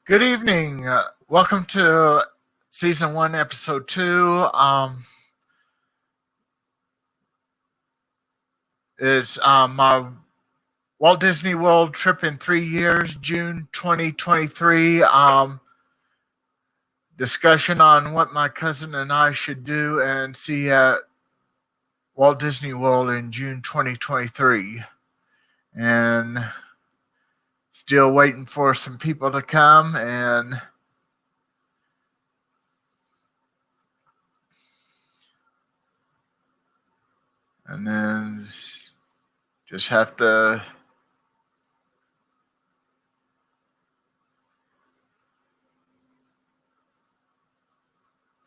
Good evening. Welcome to season 1, episode 2. It's my Walt Disney World trip in 3 years, June 2023. Discussion on what my cousin and I should do and see at Walt Disney World in June 2023. And still waiting for some people to come and then just have to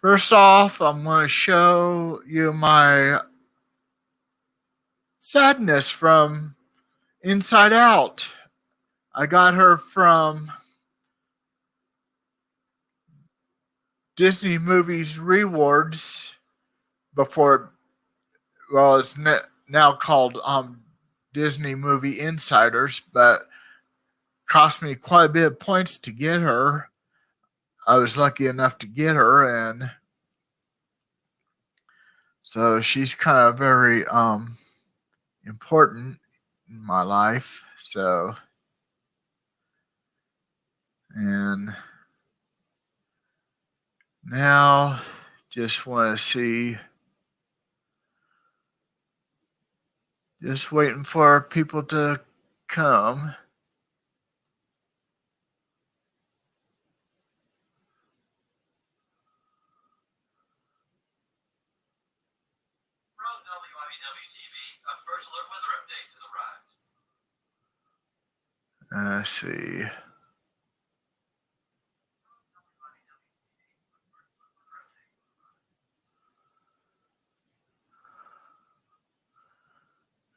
first off, I'm going to show you my sadness from Inside Out. I got her from Disney Movies Rewards before, well, it's now called Disney Movie Insiders, but cost me quite a bit of points to get her. I was lucky enough to get her, and so she's kind of very important in my life. So, and now just want to see, just waiting for people to come. From WDW TV, a first alert weather update has arrived. Let's see.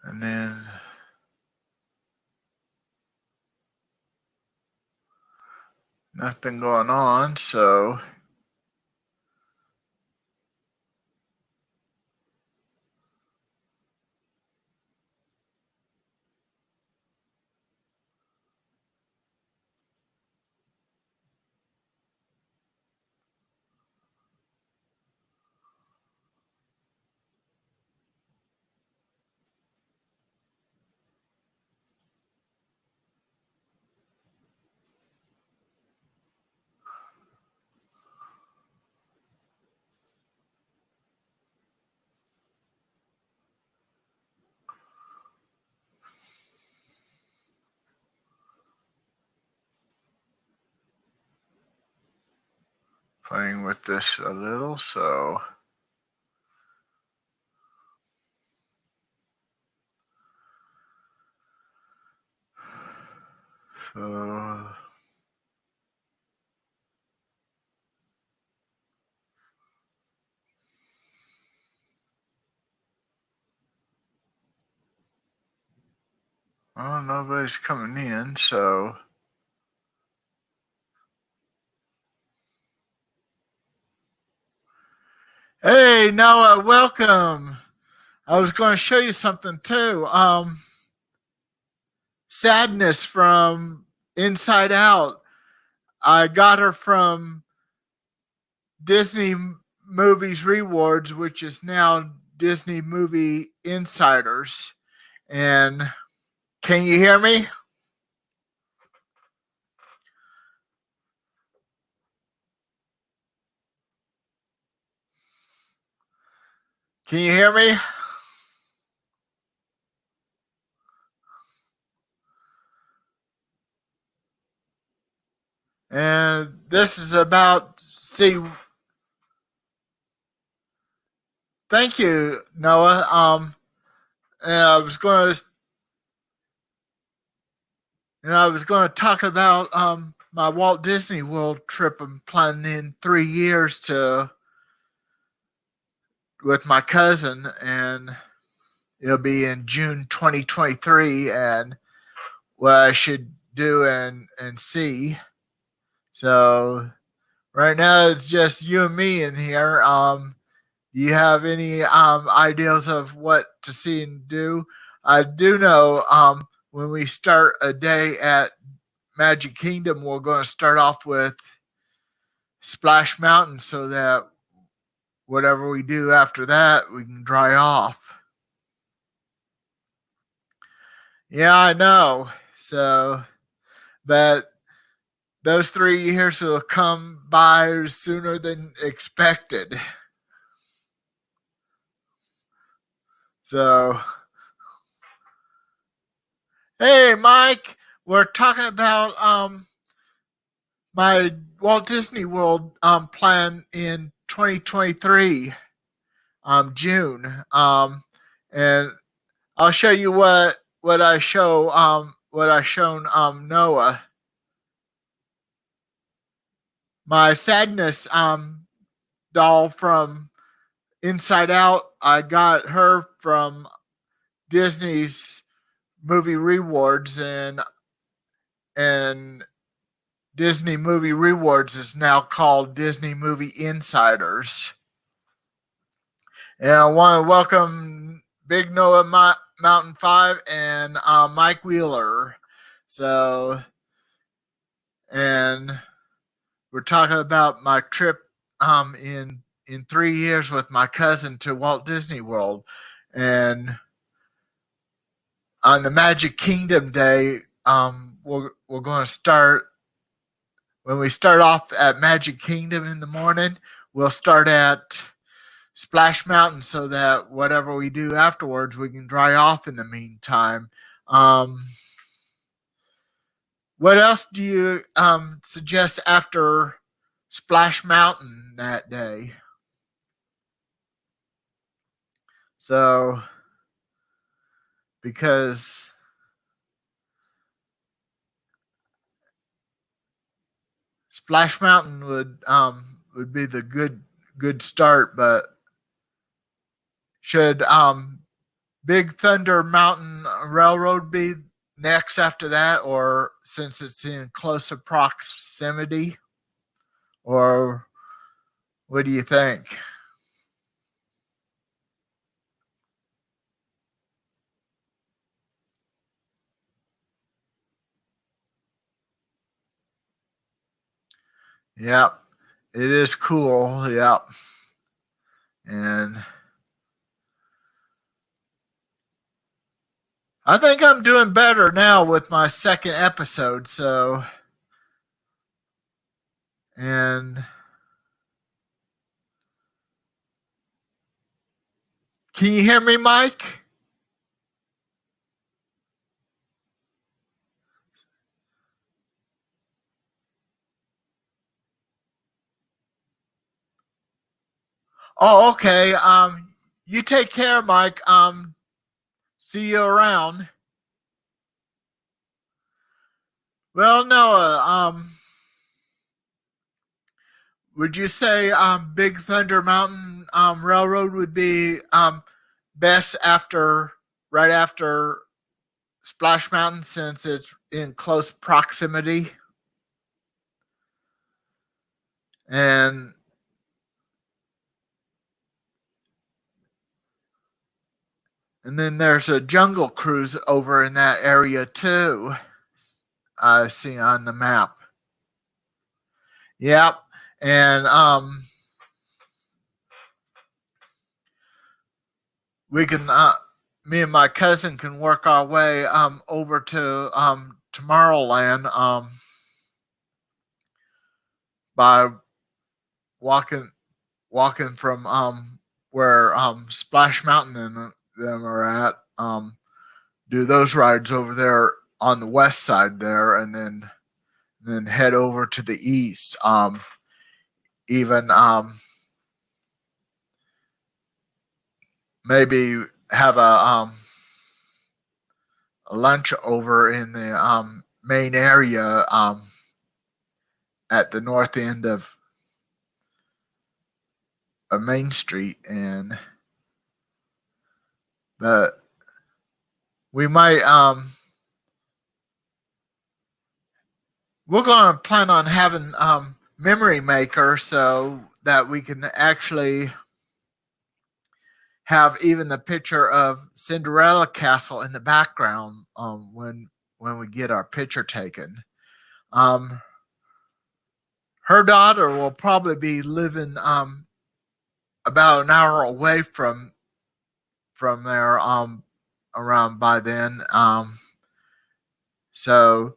And then nothing going on, so playing with this a little, so well, nobody's coming in, so hey, Noah, welcome. I was going to show you something too. Sadness from Inside Out. I got her from Disney Movies Rewards, which is now Disney Movie Insiders. And can you hear me? Can you hear me? And this is about, see, thank you, Noah. And I was going to talk about my Walt Disney World trip I'm planning in 3 years with my cousin, and it'll be in June 2023, and what I should do and see. So right now it's just you and me in here. Do you have any ideas of what to see and do? I do know when we start a day at Magic Kingdom, we're going to start off with Splash Mountain so that whatever we do after that, we can dry off. Yeah, I know. So, but those 3 years will come by sooner than expected. So, hey, Mike, we're talking about my Walt Disney World plan in 2023, June, and I'll show you what I shown Noah. My sadness doll from Inside Out. I got her from Disney's Movie Rewards, and Disney Movie Rewards is now called Disney Movie Insiders. And I want to welcome Big Noah Mountain 5 and Mike Wheeler. So, and we're talking about my trip in 3 years with my cousin to Walt Disney World. And on the Magic Kingdom Day, we're going to start. When we start off at Magic Kingdom in the morning, we'll start at Splash Mountain so that whatever we do afterwards, we can dry off in the meantime. What else do you suggest after Splash Mountain that day? So, because Splash Mountain would be the good start, but should Big Thunder Mountain Railroad be next after that, or since it's in closer proximity, or what do you think? Yep, it is cool. Yep, and I think I'm doing better now with my second episode. So, and can you hear me, Mike? Oh, okay. You take care, Mike. See you around. Well, Noah, would you say Big Thunder Mountain Railroad would be best right after Splash Mountain since it's in close proximity? And then there's a Jungle Cruise over in that area too. I see on the map. Yep. And we can me and my cousin can work our way over to Tomorrowland by walking from where Splash Mountain and them are at. Do those rides over there on the west side there, and then head over to the east. Even maybe have a lunch over in the main area at the north end of Main Street, but we might we're going to plan on having Memory Maker so that we can actually have even the picture of Cinderella Castle in the background when we get our picture taken. Um, her daughter will probably be living about an hour away from there around by then. So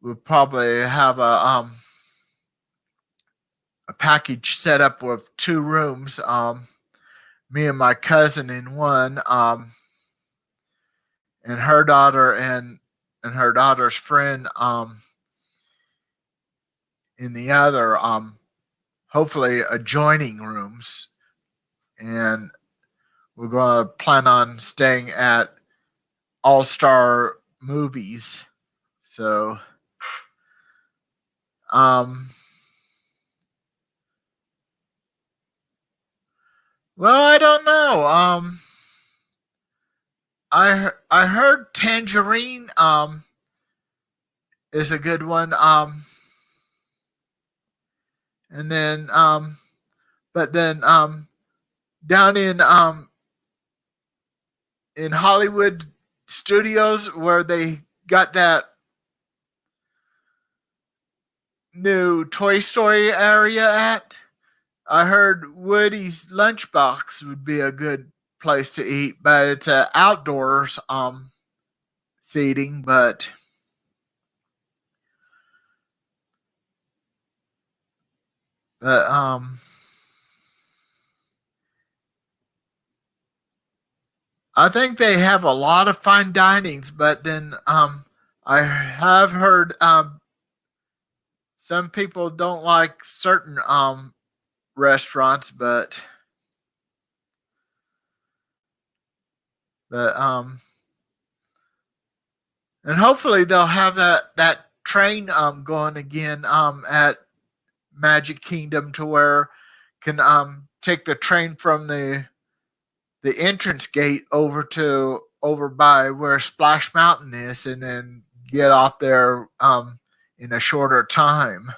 we'll probably have a package set up with 2 rooms. Me and my cousin in one, and her daughter and her daughter's friend in the other. Hopefully adjoining rooms, and we're going to plan on staying at All Star Movies. So, um, well, I don't know. I heard Tangerine is a good one. And then but then down in Hollywood Studios where they got that new Toy Story area at, I heard Woody's Lunchbox would be a good place to eat, but it's a outdoors seating, but I think they have a lot of fine dinings, but then I have heard some people don't like certain restaurants, but and hopefully they'll have that train going again at Magic Kingdom to where can take the train from the entrance gate over by where Splash Mountain is, and then get off there in a shorter time.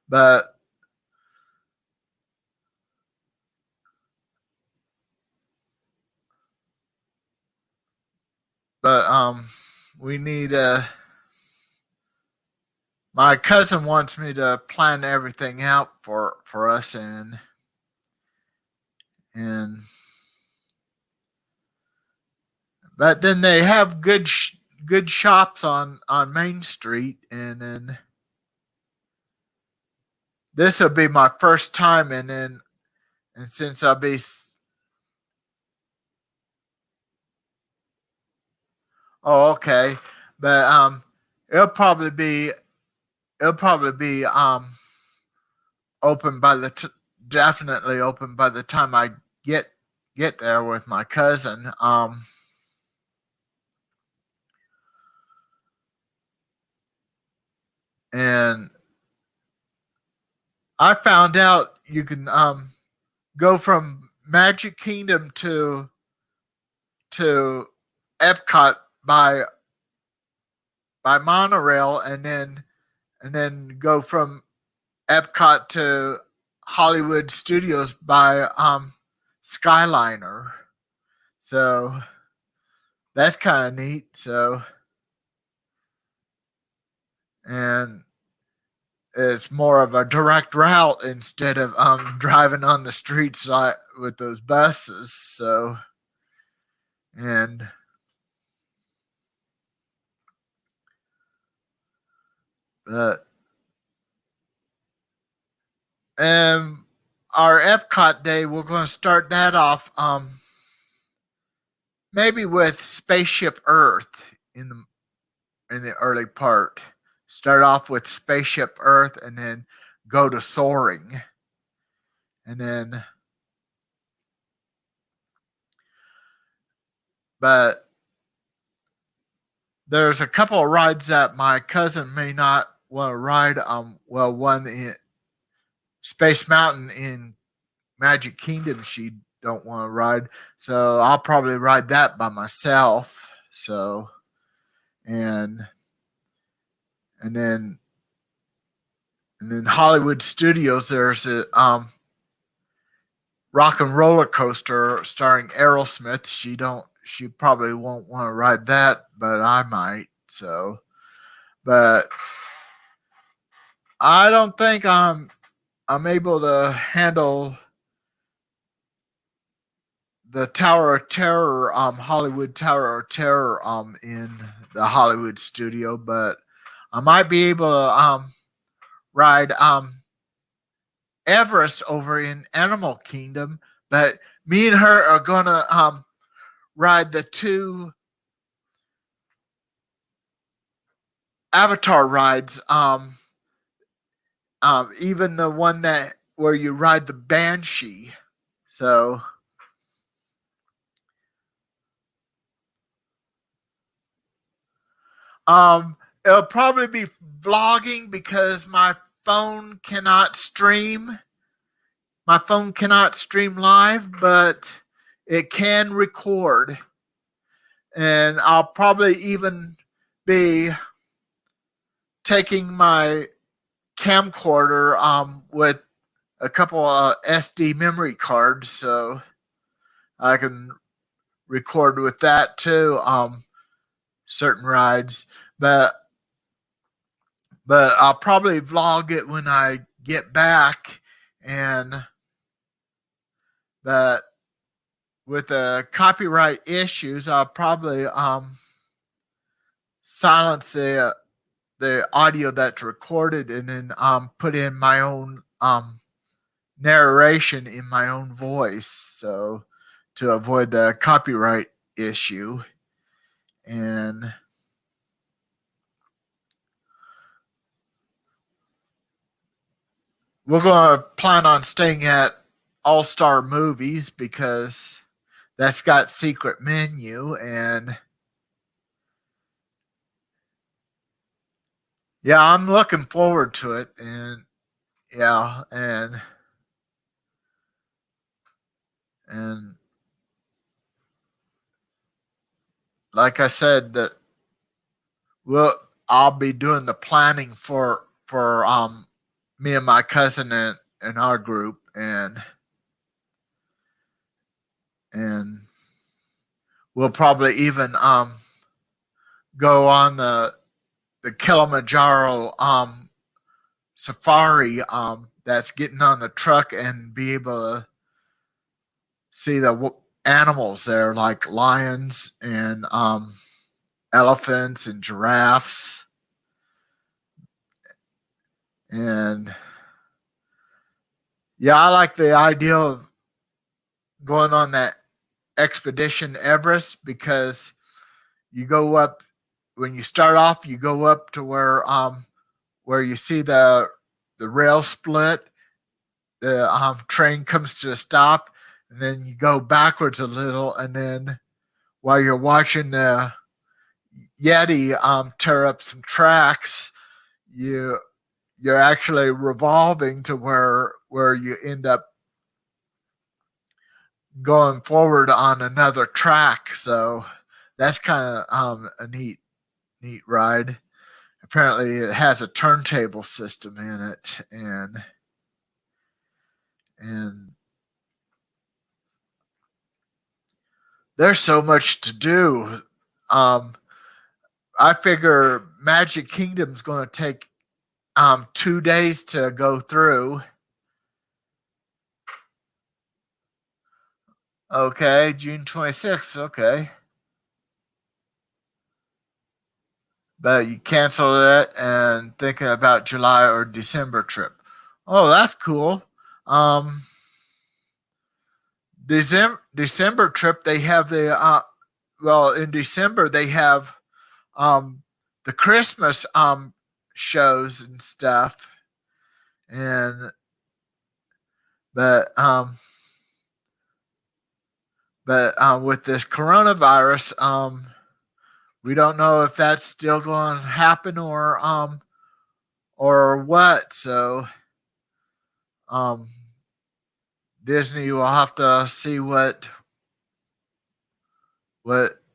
But we need my cousin wants me to plan everything out for us, and but then they have good shops on Main Street, and then this will be my first time, and since I'll be oh okay, but it'll probably be it'll probably be open by definitely open by the time I get get there with my cousin. And I found out you can go from Magic Kingdom to Epcot by monorail, and then go from Epcot to Hollywood Studios by Skyliner. So that's kind of neat. So, and it's more of a direct route instead of driving on the streets with those buses. So, and but and our Epcot day, we're going to start that off maybe with Spaceship Earth in the early part. Start off with Spaceship Earth, and then go to Soaring, and then but there's a couple of rides that my cousin may not want to ride. Well, one in Space Mountain in Magic Kingdom, she don't want to ride, so I'll probably ride that by myself. So, and and then and then Hollywood Studios, there's a rock and roller coaster starring Aerosmith. She probably won't want to ride that, but I might. So, but I don't think I'm able to handle the Tower of Terror, Hollywood Tower of Terror, in the Hollywood studio, but I might be able to ride Everest over in Animal Kingdom. But me and her are gonna ride the two Avatar rides. Even the one that where you ride the Banshee. So it'll probably be vlogging because phone cannot stream. My phone cannot stream live, but it can record. And I'll probably even be taking my camcorder with a couple of SD memory cards so I can record with that too, certain rides. But I'll probably vlog it when I get back. And but with the copyright issues, I'll probably silence the audio that's recorded and then put in my own narration in my own voice, so to avoid the copyright issue. And we're going to plan on staying at All Star Movies because that's got secret menu. And yeah, I'm looking forward to it. And yeah, and like I said, that we'll I'll be doing the planning for me and my cousin and our group. And we'll probably even go on the Kilimanjaro safari, that's getting on the truck and be able to see the animals there, like lions and elephants and giraffes. And yeah, I like the idea of going on that expedition Everest because you go up when you start off. You go up to where you see the rail split. The train comes to a stop, and then you go backwards a little, and then while you're watching the Yeti tear up some tracks, you you're actually revolving to where you end up going forward on another track. So that's kind of a neat ride. Apparently, it has a turntable system in it, and there's so much to do. Um, I figure Magic Kingdom's going to take 2 days to go through. Okay, June 26th. Okay, but you cancel it and thinking about July or December trip. Oh, that's cool. Um, December trip, they have the well, in December they have um the Christmas shows and stuff. And but with this coronavirus, we don't know if that's still going to happen or what. So um Disney will have to see what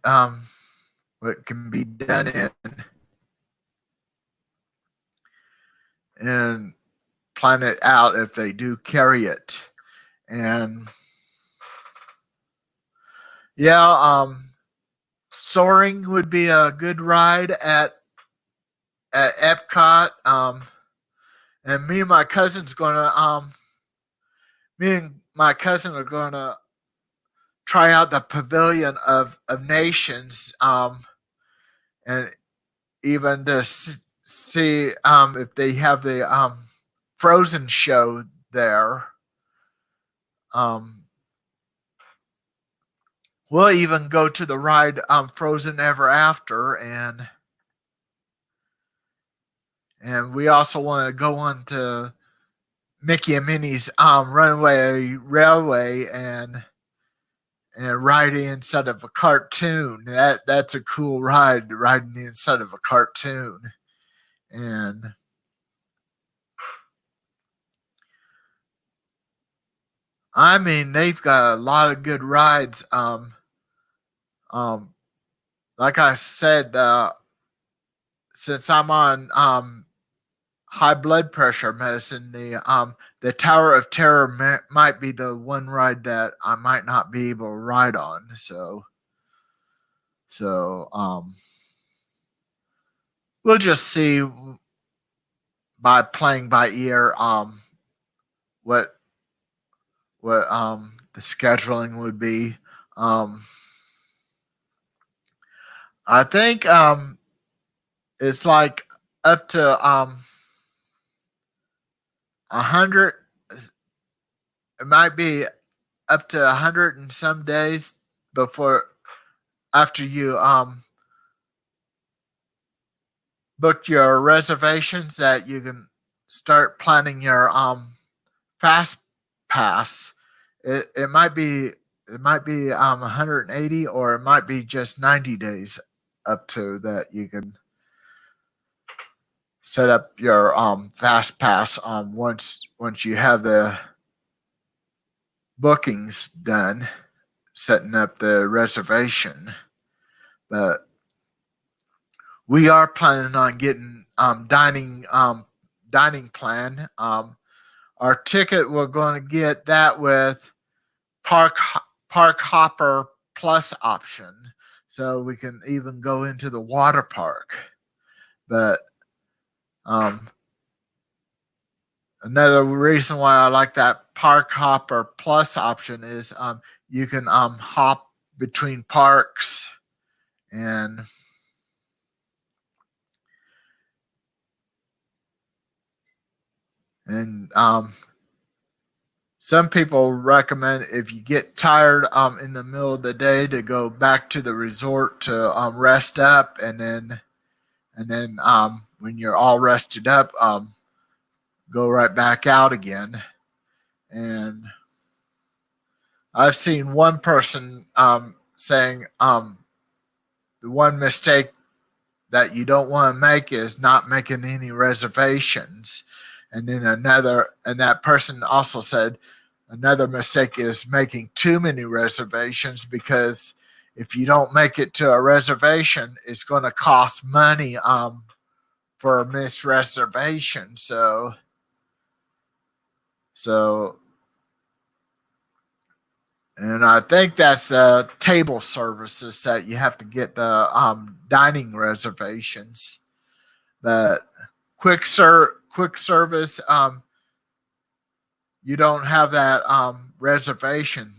um what can be done and plan it out if they do carry it. And yeah, soaring would be a good ride at at Epcot. And me and my cousin's gonna me and my cousin are gonna try out the Pavilion of Nations, and even to see if they have the Frozen show there. Um, we'll even go to the ride Frozen Ever After, and we also want to go on to Mickey and Minnie's Runaway Railway and riding inside of a cartoon. That's a cool ride, riding inside of a cartoon. And I mean, they've got a lot of good rides. Um, like I said, since I'm on high blood pressure medicine, the Tower of Terror might be the one ride that I might not be able to ride on. So we'll just see by playing by ear what the scheduling would be. I think it's like up to 100. It might be up to 100 and some days before after you book your reservations that you can start planning your fast pass. It might be 180, or it might be just 90 days up to that you can set up your fast pass once you have the bookings done, setting up the reservation. But we are planning on getting dining plan. Our ticket, we're going to get that with park park hopper plus option, so we can even go into the water park. But another reason why I like that park hopper plus option is you can hop between parks, and and some people recommend, if you get tired in the middle of the day, to go back to the resort to rest up, and then when you're all rested up, go right back out again. And I've seen one person saying the one mistake that you don't want to make is not making any reservations. And then that person also said another mistake is making too many reservations, because if you don't make it to a reservation, it's going to cost money for a missed reservation. So, and I think that's the table services that you have to get the dining reservations. But quick service, you don't have that reservation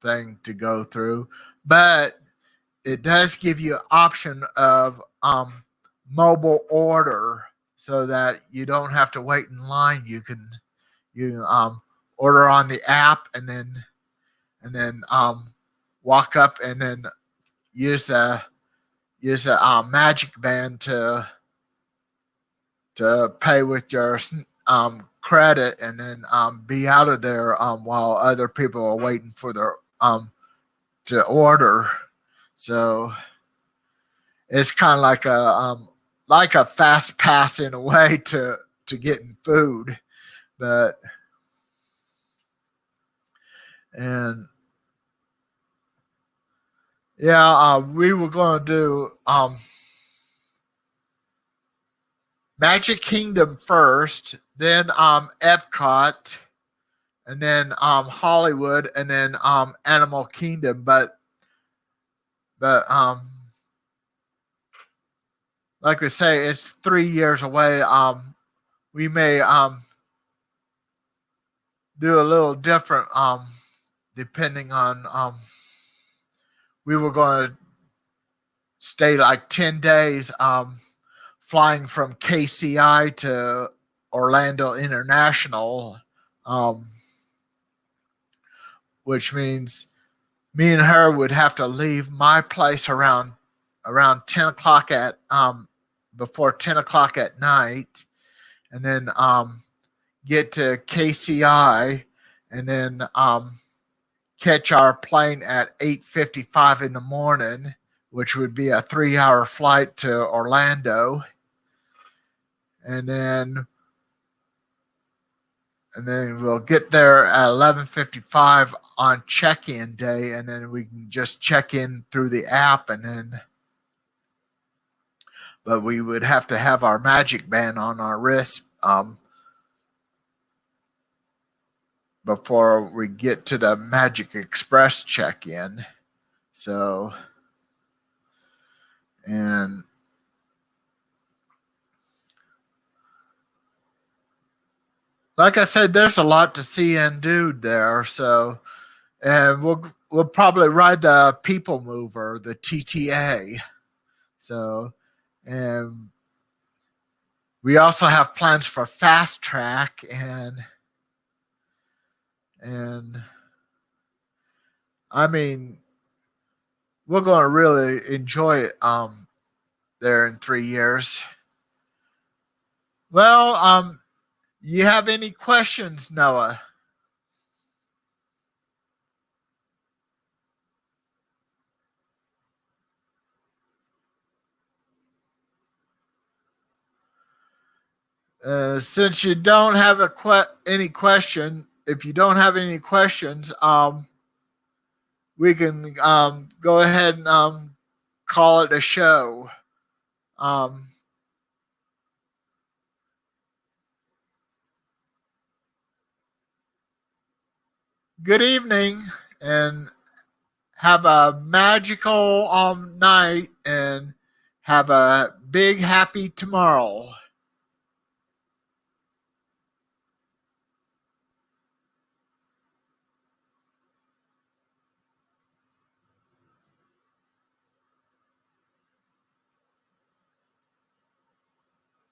thing to go through, but it does give you an option of mobile order, so that you don't have to wait in line. You order on the app, and then walk up, and then use the magic band to pay with your credit, and then be out of there while other people are waiting for their to order. So it's kind of like a fast pass in a way to getting food. But and yeah, we were going to do Magic Kingdom first, then Epcot, and then Hollywood, and then Animal Kingdom. But like we say, it's 3 years away. We may do a little different depending on we were going to stay like 10 days flying from KCI to Orlando International, um, which means me and her would have to leave my place around 10 o'clock at before 10 o'clock at night, and then get to KCI, and then catch our plane at 8:55 in the morning, which would be a 3-hour flight to Orlando, and then we'll get there at 11:55 on check-in day, and then we can just check in through the app, and then but we would have to have our magic band on our wrist before we get to the Magic Express check-in. So, and like I said, there's a lot to see and do there. So, and we'll probably ride the People Mover, the TTA. So, and we also have plans for Fast Track, and I mean, we're going to really enjoy it there in 3 years. Well, you have any questions, Noah? Since you don't have any question, if you don't have any questions, we can go ahead and call it a show. Um, Good evening, and have a magical night, and have a big happy tomorrow.